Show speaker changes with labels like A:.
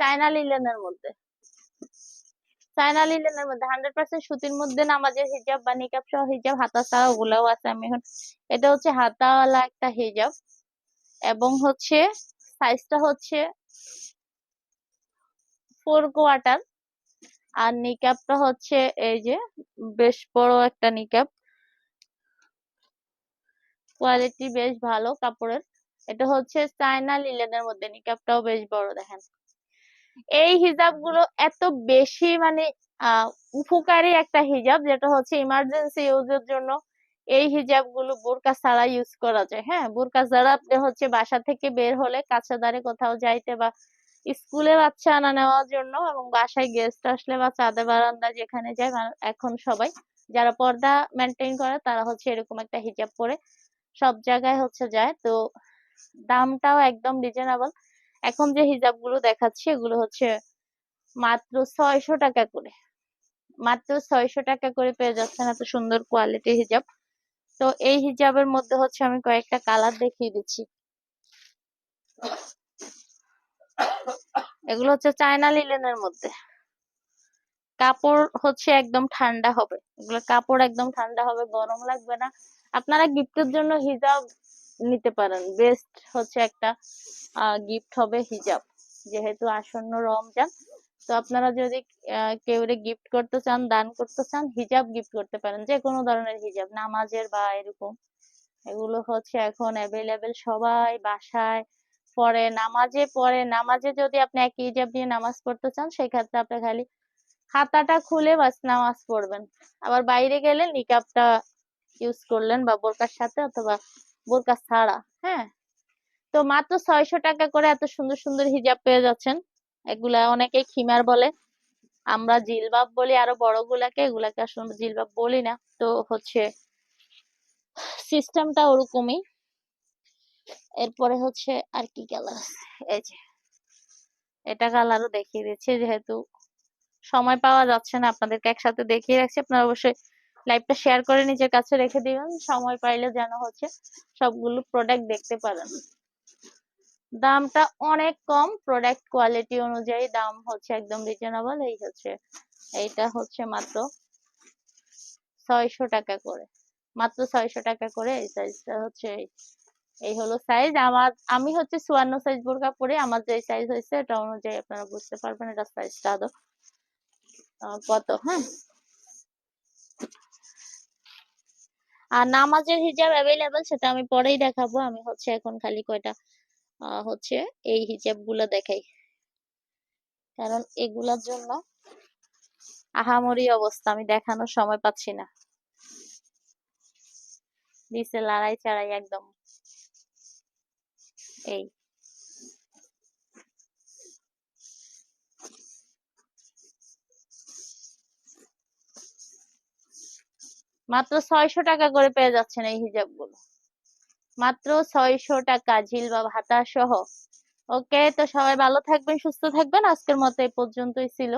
A: China লিলেনের মধ্যে, China লিলেনের মধ্যে 100% সুতির মধ্যে নামাজের হিজাব বা নিকাব সহ হিজাব, হাতা ছাড়া ওগুলাও আছে। আমি এখন এটা হচ্ছে হাতাওয়ালা একটা হিজাব, এবং হচ্ছে সাইজটা হচ্ছে 4 কোয়ার্টার। আর নিকাবটা হচ্ছে এই যে বেশ বড় একটা নিকাব, কোয়ালিটি বেশ ভালো কাপড়ের। এটা হচ্ছে চায়না লিলেনের মধ্যে, নিকাবটাও বেশ বড় দেখেন। এই হিজাব গুলো এত বেশি মানে উপকারী একটা হিজাব, যেটা হচ্ছে ইমার্জেন্সি ইউজের জন্য এই হিজাব গুলো বোরকা ছাড়া ইউজ করা যায়। হ্যাঁ, বোরকা ছাড়া আপনি হচ্ছে বাসা থেকে বের হলে, কাছে দাঁড়ে কোথাও যাইতে, বা স্কুলে বাচ্চা আনা নেওয়ার জন্য, এবং বাসায় গেস্ট আসলে বা চাঁদে বারান্দা যেখানে যায়, এখন সবাই যারা পর্দা মেনটেন করে তারা হচ্ছে এরকম একটা হিজাব পরে সব জায়গায় হচ্ছে যায়। তো দামটাও একদম রিজনেবল। এখন যে হিজাব গুলো দেখাচ্ছি এগুলো হচ্ছে মাত্র 600 টাকা করে, মাত্র 600 টাকা করে পেয়ে যাচ্ছেন এত সুন্দর কোয়ালিটির হিজাব। তো এই হিজাবের মধ্যে হচ্ছে আমি কয়েকটা কালার দেখিয়ে দিচ্ছি। এগুলো হচ্ছে চায়না লিলেনের মধ্যে, কাপড় হচ্ছে একদম ঠান্ডা হবে, এগুলো কাপড় একদম ঠান্ডা হবে, গরম লাগবে না। আপনারা গিফটের জন্য হিজাব নিতে পারেন, বেস্ট হচ্ছে একটা গিফট হবে হিজাব, যেহেতু আসন্ন রমজান। তো আপনারা যদি কেউ গিফট করতে চান, দান করতে চান, হিজাব গিফট করতে পারেন, যে কোনো ধরনের হিজাব, নামাজের বা এরকম। এগুলো হচ্ছে এখন অ্যাভেলেবেল, সবাই বাসায় পরে, নামাজে পরে, নামাজে যদি আপনি একই হিজাব দিয়ে নামাজ পড়তে চান, সেক্ষেত্রে আপনি খালি হাতাটা খুলে বাস নামাজ পড়বেন। আবার বাইরে গেলে নিকাবটা ইউজ করলেন, বা বোরকার সাথে অথবা বোরকা ছাড়া। হ্যাঁ, তো মাত্র 600 টাকা করে এত সুন্দর সুন্দর হিজাব পেয়ে যাচ্ছেন। এগুলা অনেকে খিমার বলে, আমরা জিলবাব বলি আরো বড় গুলাকে, এগুলাকে আসলে জিলবাব বলি না। তো হচ্ছে সিস্টেমটা ওরকমই। এরপরে হচ্ছে আর কি কালার, এই যে এটা কালারও দেখিয়ে দিচ্ছি, যেহেতু সময় পাওয়া যাচ্ছে না আপনাদেরকে একসাথে দেখিয়ে রাখছি। আপনারা অবশ্যই লাইভটা শেয়ার করে নিজের কাছে রেখে দিবেন, সময় পাইলে যেন হচ্ছে সবগুলো প্রোডাক্ট দেখতে পারেন। দামটা অনেক কম, প্রোডাক্ট কোয়ালিটি অনুযায়ী দাম হচ্ছে একদম রিজনেবল। এই হচ্ছে, এইটা হচ্ছে মাত্র 600 টাকা করে, মাত্র 600 টাকা করে। এই সাইজটা হচ্ছে এই হলো সাইজ আমার, আমি হচ্ছে 54 সাইজ বোরকা পরে, আমার যে সাইজ হয়েছে এটা অনুযায়ী আপনারা বুঝতে পারবেন এটা সাইজটা আদৌ কত। হ্যাঁ, আর নামাজের হিজাব অ্যাভেলেবেল, সেটা আমি পরেই দেখাবো। আমি হচ্ছে এখন খালি কয়টা হচ্ছে এই হিজাব গুলা দেখাই, কারণ এগুলার জন্য আহামরি অবস্থা, আমি দেখানোর সময় পাচ্ছি না, দিছে লড়াই চাড়াই একদম। এই মাত্র 600 টাকা করে পেয়ে যাচ্ছেন এই হিজাব গুলো, মাত্র 600 টাকা, ঝিল বা ভাতা সহ। ওকে, তো সবাই ভালো থাকবেন, সুস্থ থাকবেন, আজকের মতো এই পর্যন্তই ছিল।